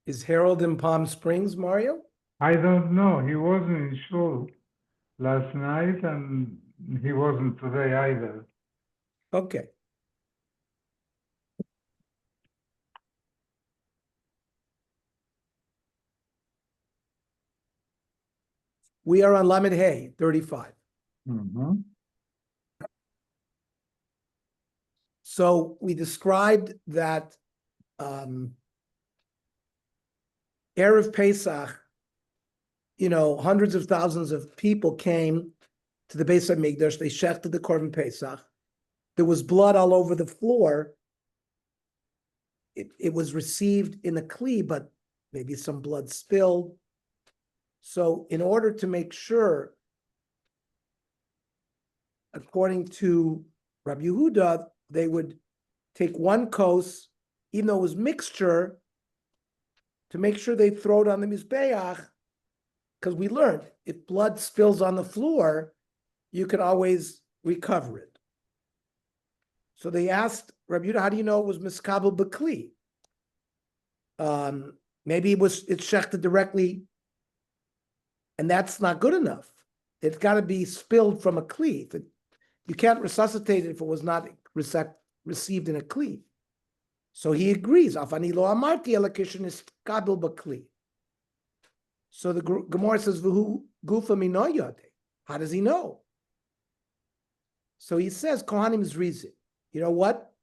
Is Harold in Palm Springs, Mario? I don't know. He wasn't in shul last night, and he wasn't today either. Okay. We are on Lamed Hay, 35. Mm-hmm. So we described that Erev Pesach, hundreds of thousands of people came to the Beis HaMikdash. They shechted the Korban Pesach. There was blood all over the floor. It was received in a kli, but maybe some blood spilled. So in order to make sure, according to Rabbi Yehuda, they would take one kos, even though it was mixture, to make sure they throw it on the Mizbeach, because we learned if blood spills on the floor, you can always recover it. So they asked Rabbi Yehuda, how do you know it was miskabel b'kli? Maybe it's shechted directly, and that's not good enough. It's got to be spilled from a kli. You can't resuscitate it if it was not received in a kli. So he agrees. Afani lo amarti elakishin is kabel b'kli. So the Gemara says, "V'hu gufa mino yodeh." How does he know? So he says, Kohanim is reason. You know what?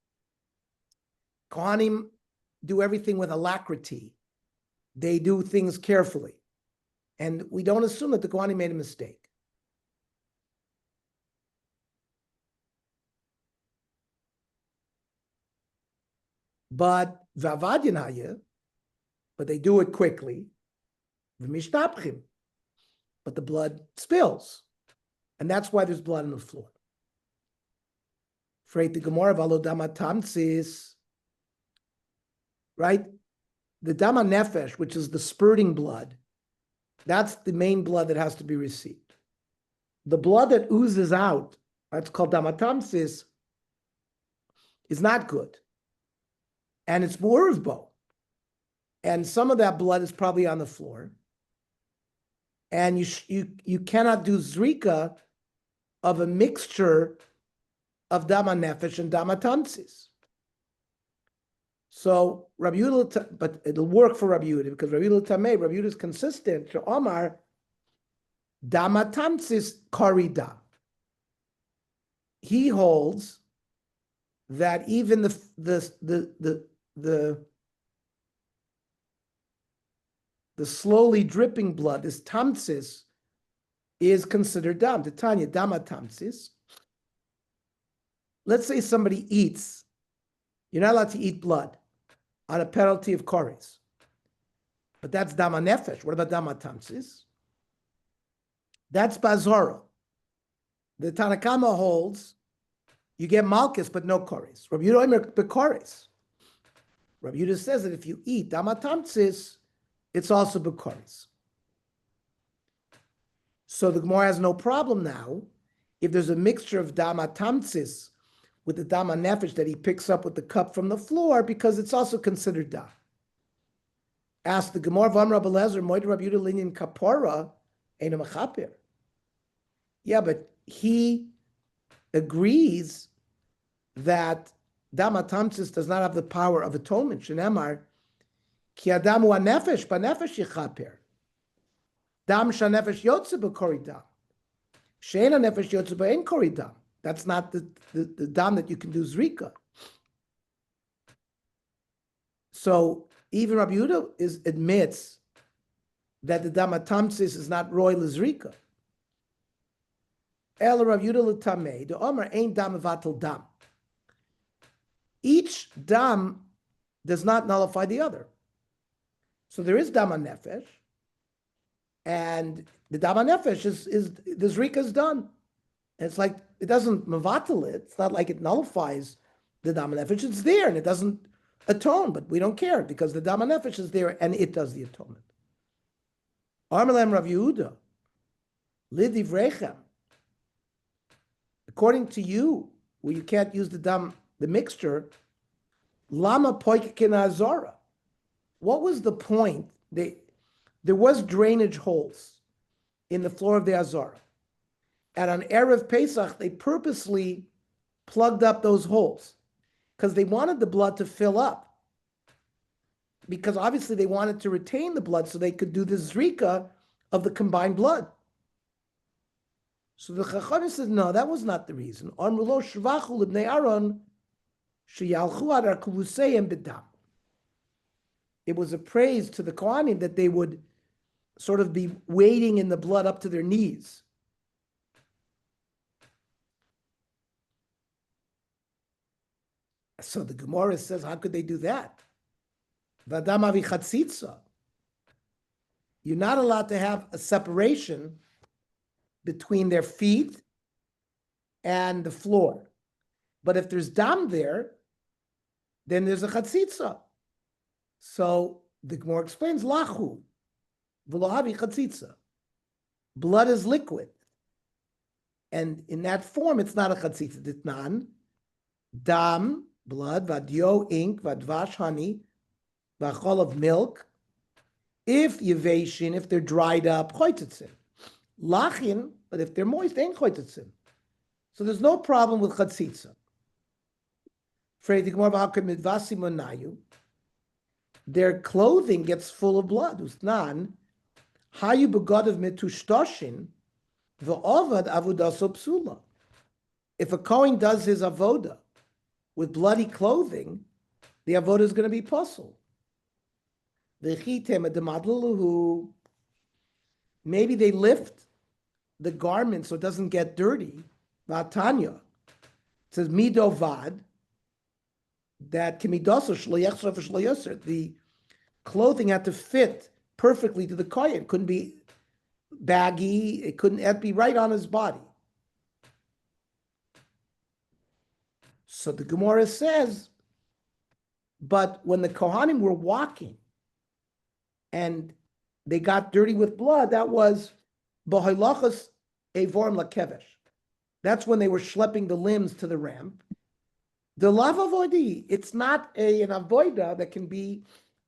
Kohanim do everything with alacrity. They do things carefully. And we don't assume that the Kohanim made a mistake. But Vavadyan Hayeh, but they do it quickly. V'mishtapchim, but the blood spills. And that's why there's blood on the floor. Freit the Gemara Valodama Tamsis, right? The Dama Nefesh, which is the spurting blood, that's the main blood that has to be received. The blood that oozes out, that's called Dama Tamsis, is not good. And it's Mu'urvbo. And some of that blood is probably on the floor. And you cannot do zrika of a mixture of Dama Nefesh and Dama Tamsis. So Rabbi Yehuda, but it'll work for Rabbi Yehuda because Rabbi Yehuda is consistent to Omar, Dama Tamsis Korida. He holds that even the slowly dripping blood, this tamsis, is considered dam. The Tanya, Dama Tamsis. Let's say somebody eats, you're not allowed to eat blood on a penalty of kores. But that's Dama Nefesh. What about Dama Tamsis? That's Bazora. The Tanakama holds you get Malchus, but no kores. Rabbi Yehuda bekores. Rabbi Yehuda says that if you eat Dama Tamsis, it's also bekores. So the Gemara has no problem now if there's a mixture of Dama Tamsis with the Dama Nefesh that he picks up with the cup from the floor, because it's also considered Dam. Ask the Gemara of Amr Abelezer, Moed Rabbi Yehuda Linyan Kapora, Eina Mechaper. Yeah, but he agrees that Dama Tamsis does not have the power of atonement. Shenemar, Ki Adamu HaNefesh, BaNefesh Yichaper. Dam ShaNefesh Yotze B'Kori Dam. She'en HaNefesh Yotze B'Ein Kori Dam. That's not the dam that you can do zrika. So even Rabbi Yehuda admits that the Dama Tamsis is not royal zrika. El Rabbi Yehuda l'tamei, the Omer ain't dam avatel dam. Each dam does not nullify the other. So there is Dama Nefesh, and the Dama Nefesh is the zrika is done. And it's like, it doesn't mavatal it. It's not like it nullifies the Dama Nefesh. It's there and it doesn't atone, but we don't care because the Dama Nefesh is there and it does the atonement. Armelem Rav Yehuda, Lidiv Rechem. According to you, where you can't use the mixture, Lama Poikin Azora. what was the point? There was drainage holes in the floor of the Azara. And on Erev Pesach, they purposely plugged up those holes because they wanted the blood to fill up. Because obviously they wanted to retain the blood so they could do the zrika of the combined blood. So the Chachamim says, no, that was not the reason. It was a praise to the Kohanim that they would sort of be wading in the blood up to their knees. So the Gemara says, how could they do that? V'adam avi chatzitza. You're not allowed to have a separation between their feet and the floor. But if there's dam there, then there's a chatzitza. So the Gemara explains, lachu, v'lo havi chatzitza. Blood is liquid. And in that form, it's not a chatzitza. Ditnan, dam, blood, vadyo, ink, vadvash, honey, v'achol of milk. If yeveshin, if they're dried up, choytetzin. Lachin, but if they're moist, ain't choytetzin. So there's no problem with chatzitza. Their clothing gets full of blood. Usnan, hayu begodav metushtoshin, v'ovad avodaso psula. If a Kohen does his avoda with bloody clothing, the avoda is going to be puzzled. Maybe they lift the garment so it doesn't get dirty. Vatanya. It says midovad, that the clothing had to fit perfectly to the kohen. It couldn't be baggy. It couldn't be right on his body. So the Gemara says, but when the Kohanim were walking and they got dirty with blood, that was b'hailachas evorim lakevesh. That's when they were schlepping the limbs to the ramp. The lav avoidi, it's not an avoida that can be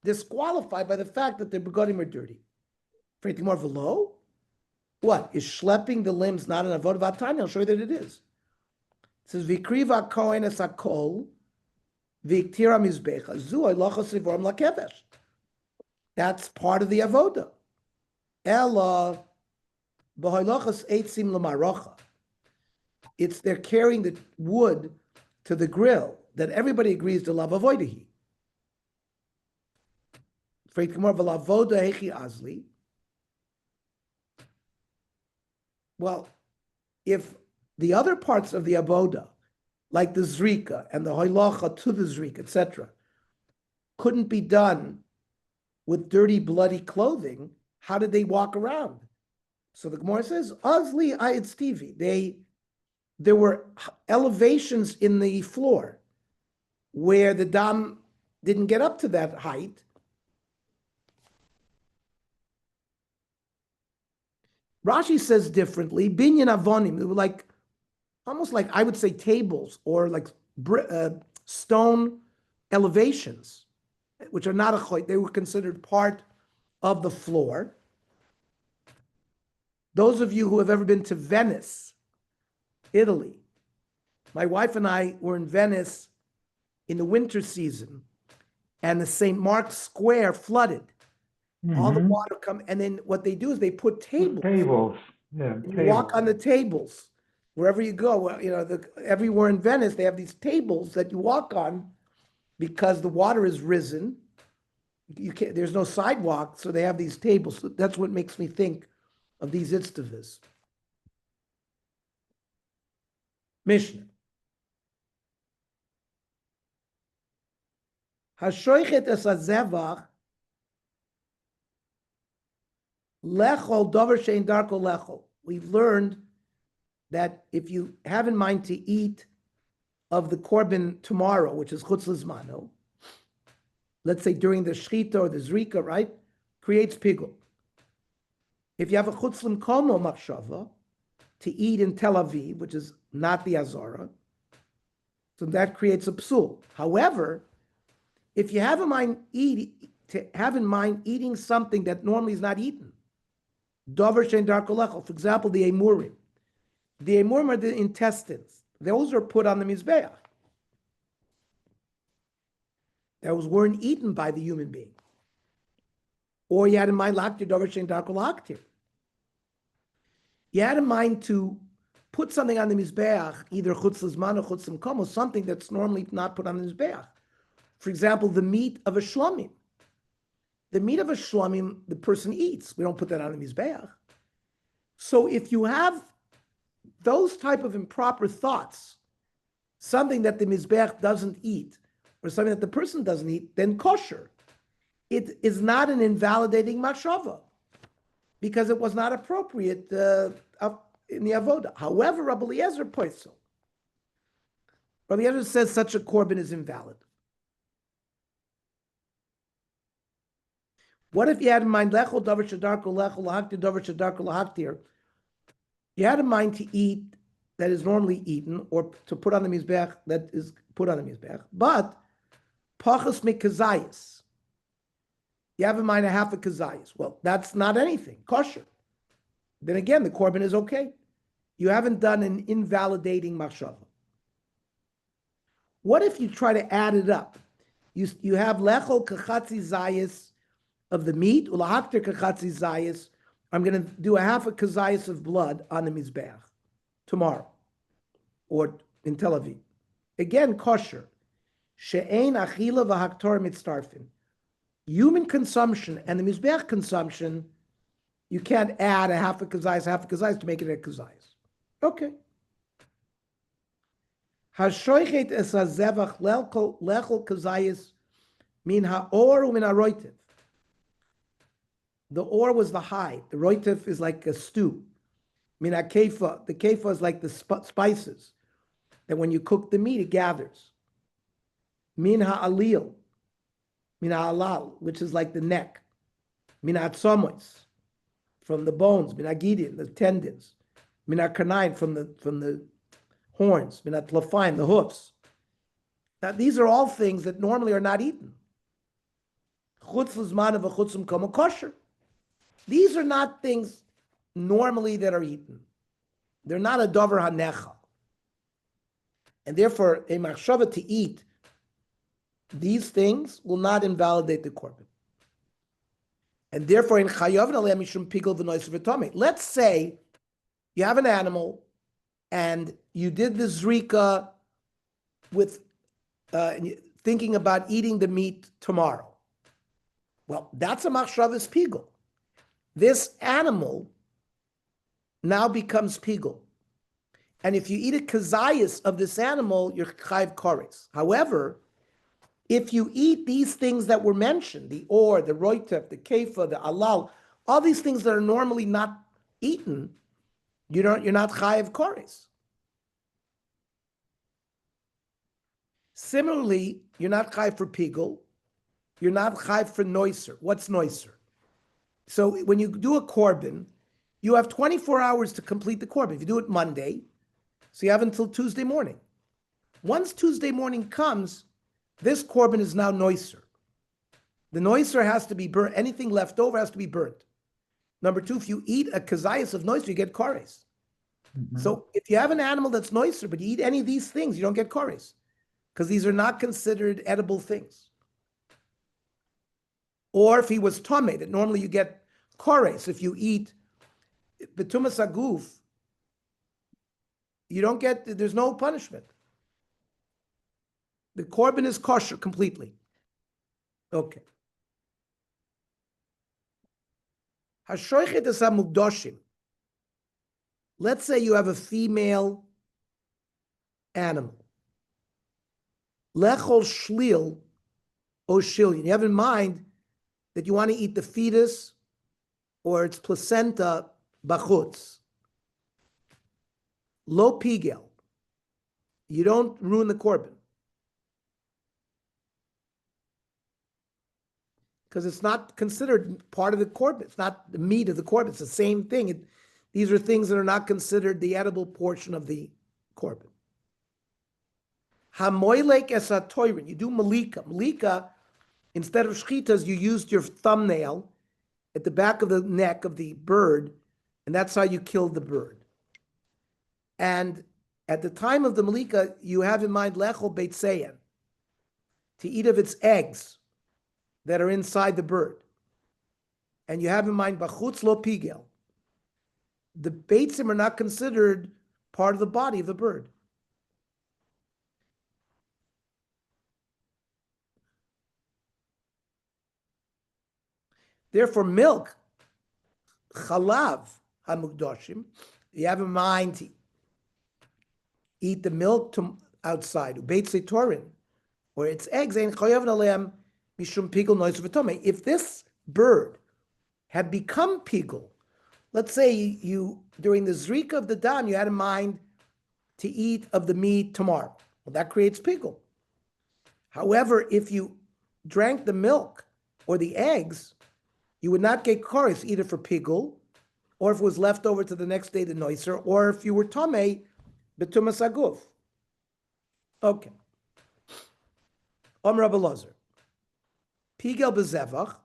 disqualified by the fact that the begodim are dirty. More velo? What? Is schlepping the limbs not an avodah vatanya? I'll show you that it is. It says, Vikriva kohen es hakol, viktira mizbecha, zu oilachos evorim lakevesh. That's part of the avoda. Ella b'hoilachas eitzim l'marocha. It's they're carrying the wood to the grill that everybody agrees to lav avodahi. Freit gemor v'lavoda hechi azli. Well, if the other parts of the avoda, like the zrika and the hoilacha to the zrika, etc., couldn't be done with dirty, bloody clothing, how did they walk around? So the Gemara says, Azli ayat Stevie. There were elevations in the floor where the dam didn't get up to that height. Rashi says differently. Binyan avonim, they were like, almost like, I would say tables or like stone elevations, which are not a choit. They were considered part of the floor. Those of you who have ever been to Venice, Italy, my wife and I were in Venice in the winter season, and the St. Mark's Square flooded. Mm-hmm. All the water come, and then what they do is they put tables. Tables, yeah. You walk on the tables wherever you go. You know, everywhere in Venice they have these tables that you walk on because the water is risen. You can't. There's no sidewalk, so they have these tables. So that's what makes me think of these itztavas. Mishnah. Hashoichet es hazevach lechol dover shein darko lechol. We've learned that if you have in mind to eat of the korban tomorrow, which is chutz lizmano, let's say during the shchita or the zrika, right, creates pigul. If you have a chutz l'mkomo machshava to eat in Tel Aviv, which is not the Azara, so that creates a psul. However, if you have in mind to have in mind eating something that normally is not eaten. Dover shein darko lechol. For example, the emurim. The emurim are the intestines. Those are put on the mizbeach. Those weren't eaten by the human being. Or you had in mind laktir dover shein darko laktir. You had in mind to put something on the mizbeach, either chutz l'zman or chutz l'mkom, something that's normally not put on the mizbeach. For example, the meat of a shlomim. The meat of a shlomim, the person eats. We don't put that on the mizbeach. So if you have those type of improper thoughts, something that the mizbeach doesn't eat, or something that the person doesn't eat, then kosher. It is not an invalidating mashava, because it was not appropriate in the avoda. However, Rabbi Eliezer points so. Rabbi Eliezer says such a korban is invalid. What if you had in mind lechol davar shadarko lechol lahaktir davar shadarko lahaktir? You had in mind to eat that is normally eaten, or to put on the mizbeach that is put on the mizbeach, but pachas mikazayis. You have in mind a half a kazayis. Well, that's not anything kosher. Then again, the korban is okay. You haven't done an invalidating machshava. What if you try to add it up? You have lechol kachatzi zayis of the meat, ulahaktir kachatzi zayis. I'm going to do a half a kazayis of blood on the mizbeach tomorrow, or in Tel Aviv. Again, kosher. She'ein achila v'haktor mitztarfin. Human consumption and the mizbeach consumption, you can't add a half a kazayis to make it a kazayis. Okay. Hashoichet es hazevach lechol kazayis min haor u'min haroitiv. The or was the hide. The roitiv is like a stew. Min hakefa. The kefa is like the spices that when you cook the meat, it gathers. Min ha'alil. Min ha'alal, which is like the neck. Min ha'tzomois, from the bones. Min ha'gidin, the tendons. Min ha'karnaim, from the horns. Min ha'tlafayim, the hoofs. Now, these are all things that normally are not eaten. Chutz l'zman v'chutz l'mkom kosher. These are not things normally that are eaten. They're not a dover hanecha. And therefore, a machshava to eat these things will not invalidate the korban. And therefore, in chayav naleh mishum pigel v'nois v'tomei. Let's say you have an animal and you did the zrika with thinking about eating the meat tomorrow. Well, that's a machshavas pigel. This animal now becomes pigel. And if you eat a kazayas of this animal, you're chayv kores. However, if you eat these things that were mentioned, the or, the roitef, the kefa, the alal, all these things that are normally not eaten, you're not chayiv kores. Similarly, you're not chayiv for pigel, you're not chayiv for noiser. What's noiser? So when you do a korban, you have 24 hours to complete the korban. If you do it Monday, so you have until Tuesday morning. Once Tuesday morning comes, this korban is now noiser. The noiser has to be burnt. Anything left over has to be burnt. Number two, if you eat a kazayas of noiser, you get kores. Mm-hmm. So if you have an animal that's noiser, but you eat any of these things, you don't get kores, because these are not considered edible things. Or if he was tameh, that normally you get kores. If you eat betumas aguf, you don't get, there's no punishment. The korban is kosher completely. Okay. Hashoichet es hamukdoshim. Let's say you have a female animal. Lechol shlil o shilyon. You have in mind that you want to eat the fetus or its placenta bachutz. Lo pigel. You don't ruin the korban, because it's not considered part of the korban. It's not the meat of the korban. It's the same thing. These are things that are not considered the edible portion of the korban. Hamoilek es hatoirin. You do malika. Malika Instead of shchitas, you used your thumbnail at the back of the neck of the bird, and that's how you killed the bird. And at the time of the malika, you have in mind lechol beitzeyan, to eat of its eggs that are inside the bird. And you have in mind bachutz lo pigel. The beitzim are not considered part of the body of the bird. Therefore, milk, chalav hamukdoshim, you have in mind to eat the milk outside, ubeitzei torin, or its eggs, ein chayav aleim mishum pigel nois v'tomei. If this bird had become pigel, let's say you during the zrika of the dam, you had in mind to eat of the meat tomorrow. Well, that creates pigel. However, if you drank the milk or the eggs, you would not get kares either for pigel, or if it was left over to the next day, the noiser, or if you were tomei, betumas aguf. Okay. Rabbi Lazar. Pigel bezevach.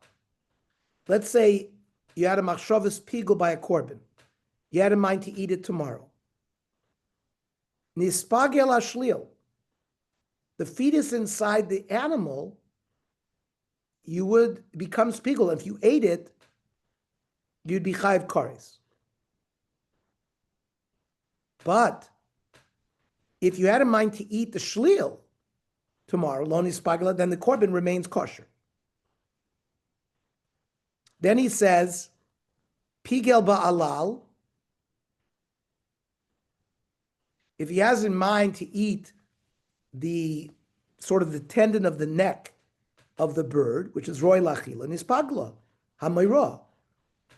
Let's say you had a machshavas pigel by a korban. You had in mind to eat it tomorrow. Nispagel ashlil. The fetus inside the animal, becomes pigel. If you ate it, you'd be chayiv kares. But if you had in mind to eat the shlil tomorrow, lo nispagel, then the korban remains kosher. Then he says, pigel ba'alal. If he has in mind to eat the sort of the tendon of the neck of the bird, which is roy lachila, nispagla, hamayra,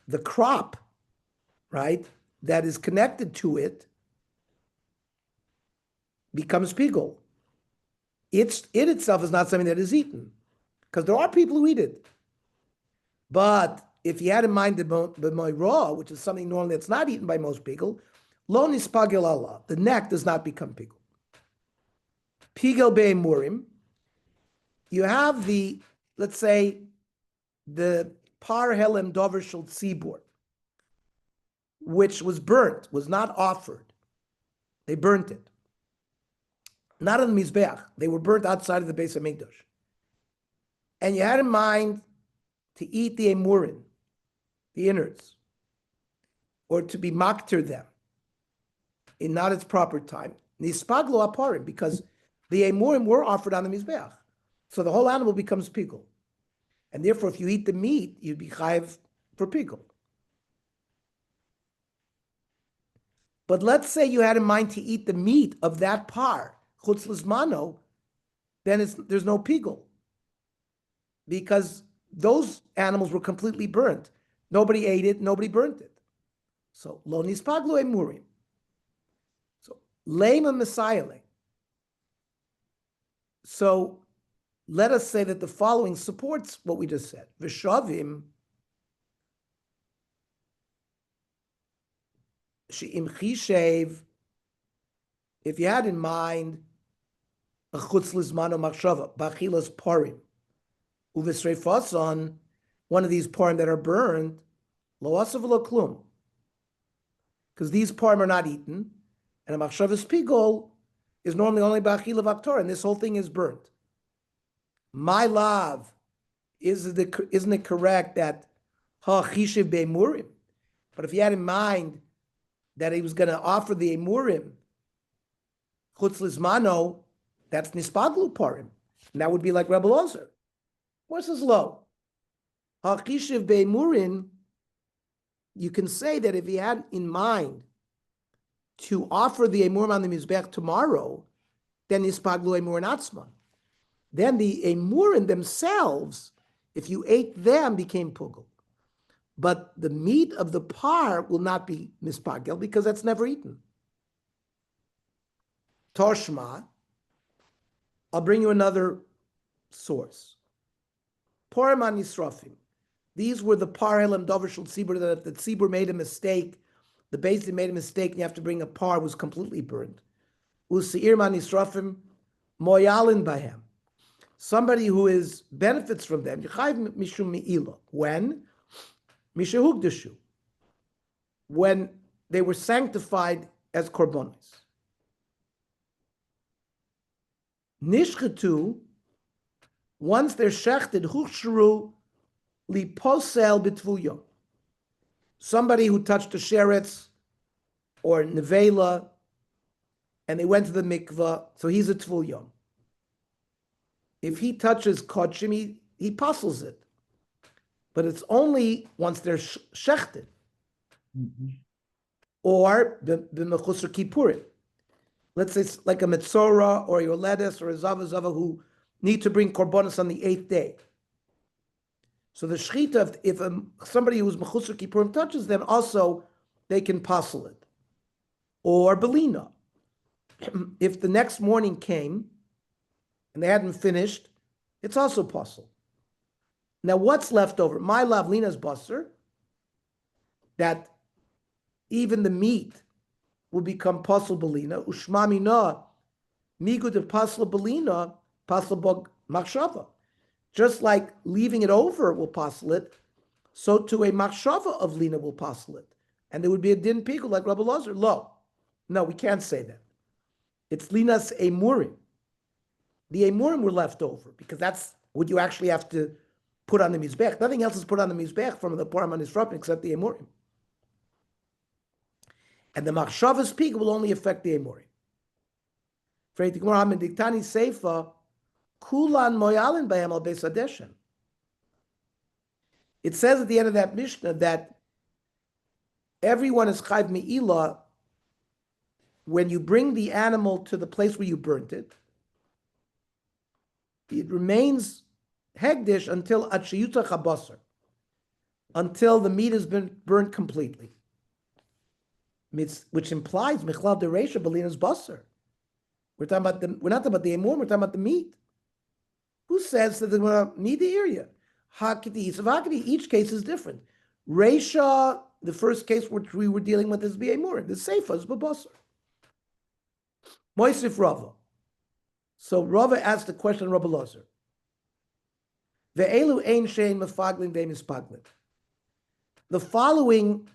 the crop, right, that is connected to it becomes pigel. It itself is not something that is eaten, because there are people who eat it. But if you had in mind the moira, which is something normally that's not eaten by most people, lo nispagel Allah, the neck does not become pigel. Pigel be'emurim, you have let's say, the par helem dover shel tzibur, which was burnt, was not offered. They burnt it. Not on the Mizbeach. They were burnt outside of the Beis HaMikdash. And you had in mind to eat the emurim, the innards, or to be makter them in not its proper time. Nispaglo aparim, because the emurim were offered on the Mizbeach. So the whole animal becomes pigel. And therefore, if you eat the meat, you'd be chayiv for pigel. But let's say you had in mind to eat the meat of that par, chutz lizmano, then there's no pigel. Because those animals were completely burnt. Nobody ate it, nobody burnt it. So, lo nispaglo emurim. So, lema messiahling. So, let us say that the following supports what we just said. V'shavim she'im chishev, if you had in mind a chutz lizmano machshava, b'achilas parim, uv'sreifason, one of these parim that are burned, lo asav lo klum, because these parim are not eaten, and a machshavas pigol is normally only b'achila v'aktor, and this whole thing is burnt. My love, isn't it correct that ha chishev be'emurim? But if he had in mind that he was going to offer the emurim chutz lizmano, that's nispaglu parim, and that would be like Rebbe Lozer. What's his low? Ha chishev be'emurim, you can say that if he had in mind to offer the emurim on the mizbech tomorrow, then nispaglu emurim atzman. Then the emurim themselves, if you ate them, became pugel. But the meat of the par will not be mispagel because that's never eaten. Toshma, I'll bring you another source. Porim nisrafim. These were the par helam dover shel tzibur, that if the tzibur made a mistake, the basin made a mistake, and you have to bring a par, was completely burned. Useir man nisrafim moyalin bahem. somebody who benefits from them, Yechayiv mishum me'ila. When? Mishahugdashu. When they were sanctified as korbanos. Nishchetu, once they're shechted, huchshru liposel b'tvuya. Somebody who touched a sheretz or nevela, and they went to the mikvah, so he's a tvuyam. If he touches kodshim, he puzzles it. But it's only once they're shechted. Mm-hmm. Or the mechusar kippurim. Let's say it's like a metzora or a yoledes or a zava who need to bring korbanos on the 8th day. So the shechita, if somebody who's mechusar kippurim touches them, also they can puzzle it. Or belina. If the next morning came and they hadn't finished, it's also puzzle. Now what's left over? My lavlina's basar, that even the meat will become puzzle belina. Ushmamina, migu de puzzle belina, puzzle bog machshava. Just like leaving it over will puzzle it, so too a machshava of lina will puzzle it. And there would be a din pigul like Rabbi Lazar. Lo. No, we can't say that. It's linas emurim. The emurim were left over because that's what you actually have to put on the mizbech. Nothing else is put on the mizbech from the param on his front except the emurim. And the machshavas pig will only affect the emurim. Diktani seifa kulan moyalin bayam al beis. It says at the end of that Mishnah that everyone is chayv me'ilah when you bring the animal to the place where you burnt it. It remains hegdish until atshiyuta chabasar, until the meat has been burnt completely. Which implies michlal dereisha belina's basar. We're not talking about the emor, we're talking about the meat. Who says that they're going to need the area? Hakiti, Savakiti, each case is different. Reisha, the first case which we were dealing with is b'emor. The seifa is b'basar. Moisif Rava. So Rava asked the question, Rabbi Lazar. Ve'elu ein shein mefaglin ve'mispaglin. The following,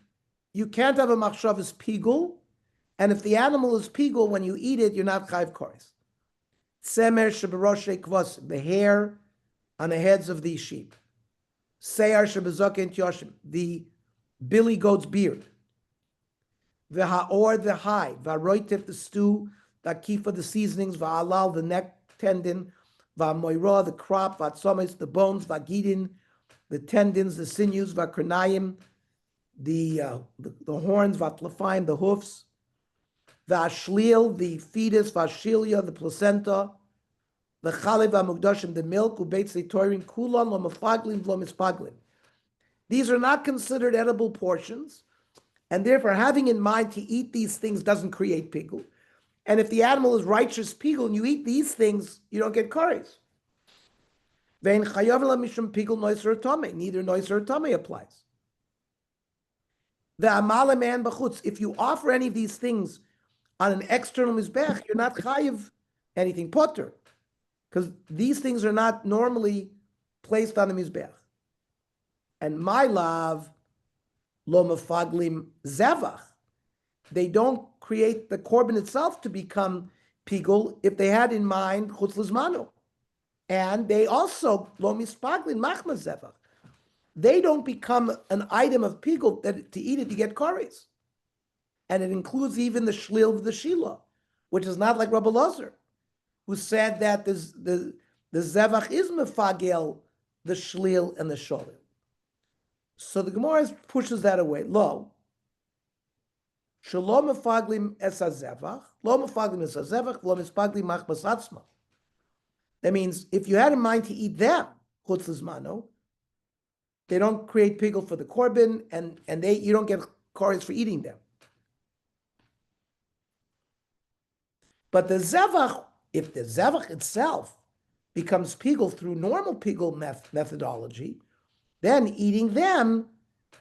you can't have a machshavas pigul, and if the animal is pigul, when you eat it, you're not chayv kares. Tsemer sheberoshe kvasim, the hair on the heads of these sheep. Seyar shebezoken tyoshim, the billy goat's beard. V'ha'or, the hide. V'aroitif, the stew. V'akifa, the seasonings. V'alal, the neck tendon. V'amoira, the crop. V'atzomes, the bones. V'agidin, the tendons, the sinews. V'akronayim, the horns. V'atlafayim, the hoofs. V'ashlil, the fetus. V'ashilia, the placenta. V'chalev v'amugdashim, the milk. U'beitz toirin kulan lo mefaglin v'lo mispaglin. These are not considered edible portions, and therefore having in mind to eat these things doesn't create pigul. And if the animal is righteous pigul and you eat these things, you don't get kares. Vein chayav la mishum pigul noiser tame. Neither noiser tame applies. The amale man b'chutz. If you offer any of these things on an external mizbech, you're not chayav anything potter, because these things are not normally placed on the mizbech. And my love, lo mefaglim zevach, they don't create the korban itself to become pigul if they had in mind chutz lizmanu. And they also, lo mispaglim machma zevach, they don't become an item of pigul that to eat it you get kares. And it includes even the shlil of the shila, which is not like Rabbi Lazar, who said that the zevach is mefagel, the shlil and the sholil. So the Gemara pushes that away. Lo, shalom mefaglim es hazevach, lo mefaglim es hazevach, lo mispaglim machmas atzma. That means if you had in mind to eat them, chutz lizmano, they don't create pigul for the korban, and you don't get kares for eating them. But the zevach, if the zevach itself becomes pigul through normal pigul methodology, then eating them,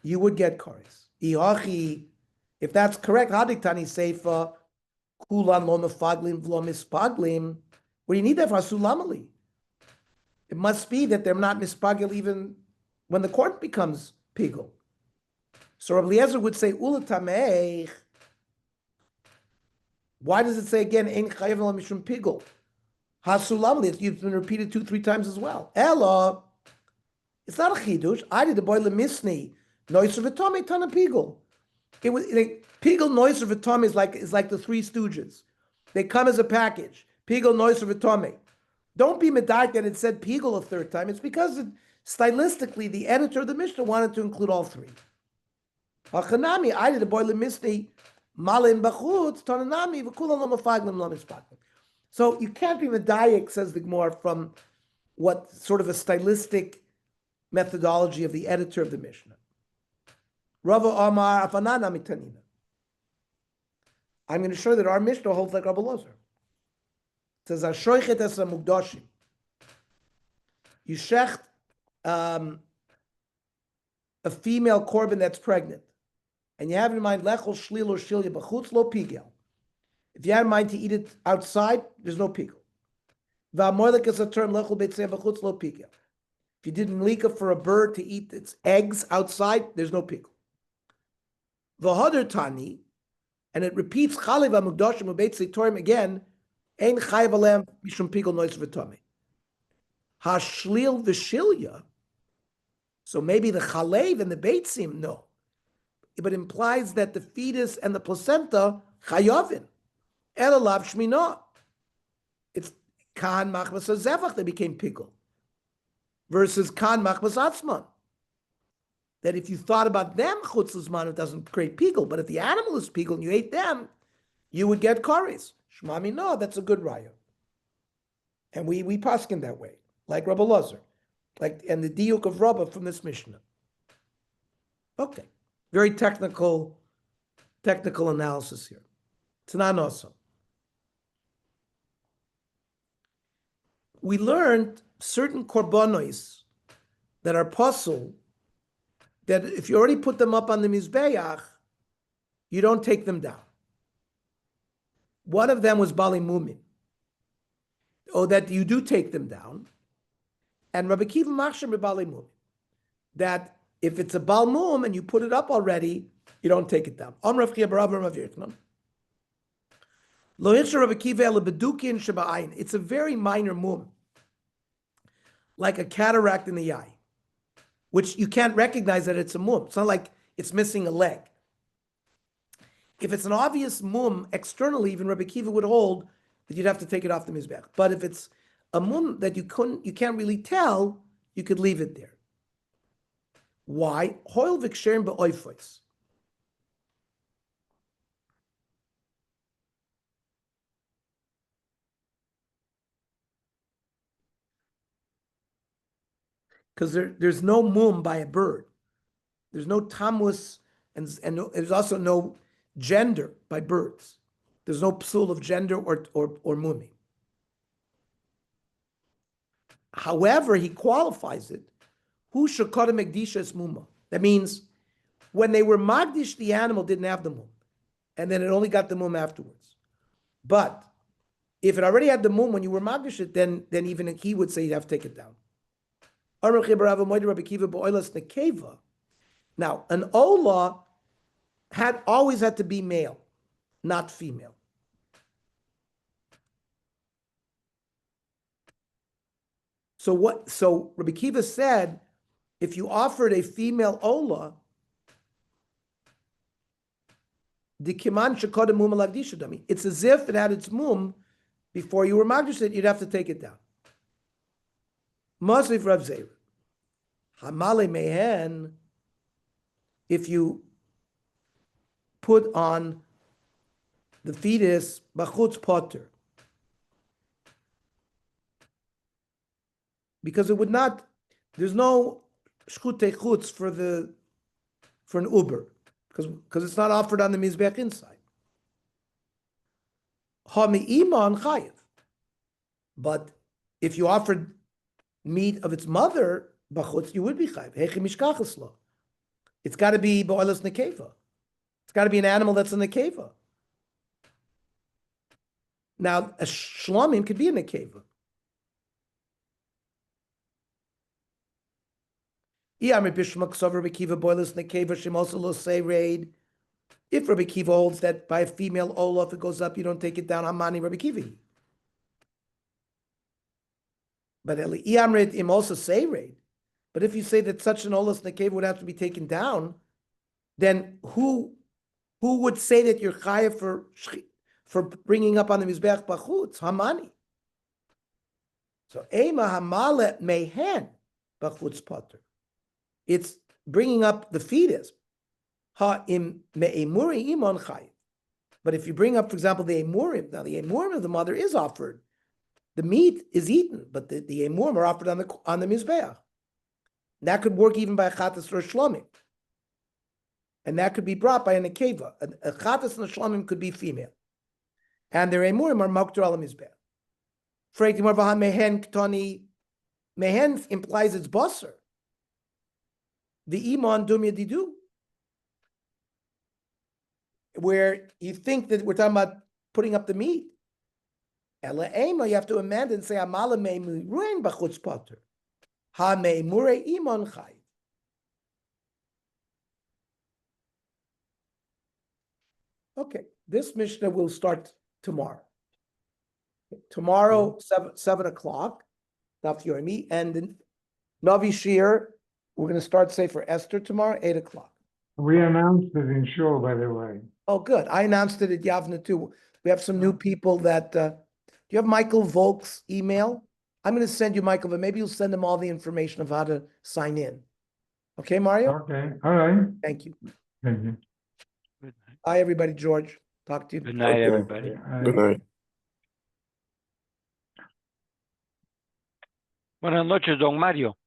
you would get kares. If that's correct, hadiktani seifa, kulan lo mefaglim v'lo mispaglim. What do you need that for? Sulamali. It must be that they're not mispagel even when the corn becomes pigel. So Rabbi Eliezer would say, Ula tameich. Why does it say again, Ein chayav ela mishum pigel? Hasulamli, it's been repeated 2-3 times as well. Ella, it's not a chidush. I did the boy lemisni, noiser v'tome tana pigel. It was pigel noiser v'tome is like the Three Stooges. They come as a package. Pigel noiser v'tome. Don't be medayik that it said pigel a third time. It's because stylistically the editor of the Mishnah wanted to include all three. Hachanami, I did the boy lemisni, malim bachutz tananami v'kulam lo mafaglim lo mispaglim. So you can't be medayik, says the Gemara, from what sort of a stylistic methodology of the editor of the Mishnah. Rava Amar Afanana Mitanina. I'm going to show that our Mishnah holds like Rabbi Eliezer. It says Ashoichet es mugdashim. You shecht a female korban that's pregnant, and you have in mind lechol shlil or shilya b'chutz lo pigel. If you have in mind to eat it outside, there's no pigel. V'amoylek is a term lechol beitzeh b'chutz lo pigel. If you did malika for a bird to eat its eggs outside, there's no pigel. V'hodar tani, and it repeats chalev ha'mugdashim u'beitzeh torim again. Ein chayav alem mishum pigel nois v'tomei. Hashlil v'shilya. So maybe the chalev and the beitzim, no. But it implies that the fetus and the placenta chayavin. Elalav shmina. It's kan machmas zevach that became pigel. Versus kan machmas atzman. That if you thought about them chutz l'zman, it doesn't create pigel. But if the animal is pigel and you ate them, you would get kares. Shmami, no, that's a good raya. And we paskin that way, like Rabbi Eliezer, and the diuk of Rabba from this Mishnah. Okay, very technical analysis here. Tanan also. We learned certain korbanos that are puzzle, that if you already put them up on the Mizbeach, you don't take them down. One of them was Bali Mumin. That you do take them down. And Rabbi Kiva Machshem Bali Mumin. That if it's a Bal Mum and you put it up already, you don't take it down. It's a very minor mum, like a cataract in the eye, which you can't recognize that it's a mum. It's not like it's missing a leg. If it's an obvious mum externally, even Rabbi Kiva would hold that you'd have to take it off the mizbech. But if it's a mum that you can't really tell, you could leave it there. Why? Hoil v'ksherim be'oifos. Because there's no mum by a bird. There's no tamus, and there's also no gender by birds. There's no psul of gender or mumi. However, he qualifies it. Who shakara megdisha es muma? That means when they were magdish, the animal didn't have the mum, and then it only got the mum afterwards. But if it already had the mum when you were magdish it, then even he would say you'd have to take it down. Now, an ola always had to be male, not female. So Rabbi Kiva said, if you offered a female ola, it's as if it had its mum before you were magdish it, you'd have to take it down. Masif Rav Zeir. Hamale mehen, if you put on the fetus bachutz potter, because it would not. There's no shchutei chutz for an uber, because it's not offered on the mizbech inside. Hami iman chayiv, but if you offered meat of its mother bachutz, you would be chayiv. Hechi mishkachas lo. It's got to be bo'olas nekeva. It's got to be an animal that's a nekeva. Now, a shlomim could be a nekeva. Iyam Rabbi Shmuel Ksav Rabbi Kiva Boilus Nekeva Shemosa Lo Say Raid. If Rabbi Kiva holds that by a female Ola, if it goes up, you don't take it down, Hamani Rabbi Kiva. But Eli Iyamrit Im also say raid. But if you say that such an Olas Nekeva would have to be taken down, then who would say that you're chayav for bringing up on the Mizbeach Bachutz? Hamani. So Ema Hamalet Mehen Bachutz Potter. It's bringing up the fetus. Ha im me'emuri imon chayiv. But if you bring up, for example, the emurim, now the emurim of the mother is offered. The meat is eaten, but the emurim are offered on the Mizbeach. That could work even by a chatas or a shlomim. And that could be brought by a nekeva. A chatas and a shlomim could be female. And their emurim are mokter al Mizbeach. Freik dimar v'ha mehen ktoni. Mehen implies it's basar. The iman dum yedidu. Where you think that we're talking about putting up the meat. Ela ema, you have to amend and say amala me'murein b'chutz potter. Ha me'mure iman chay. Okay, this Mishnah will start tomorrow. Tomorrow, 7 o'clock, Daf Yomi, and in Navi Shir, we're going to start Sefer Esther tomorrow, 8 o'clock. We announced it in shul, by the way. Oh, good. I announced it at Yavna too. We have some new people that, do you have Michael Volk's email? I'm going to send you Michael, but maybe you'll send him all the information of how to sign in. Okay, Mario? Okay, all right. Thank you. Thank you. Good night. Bye, everybody. George, talk to you. Good night, everybody. Good night. Buenas noches, don Mario.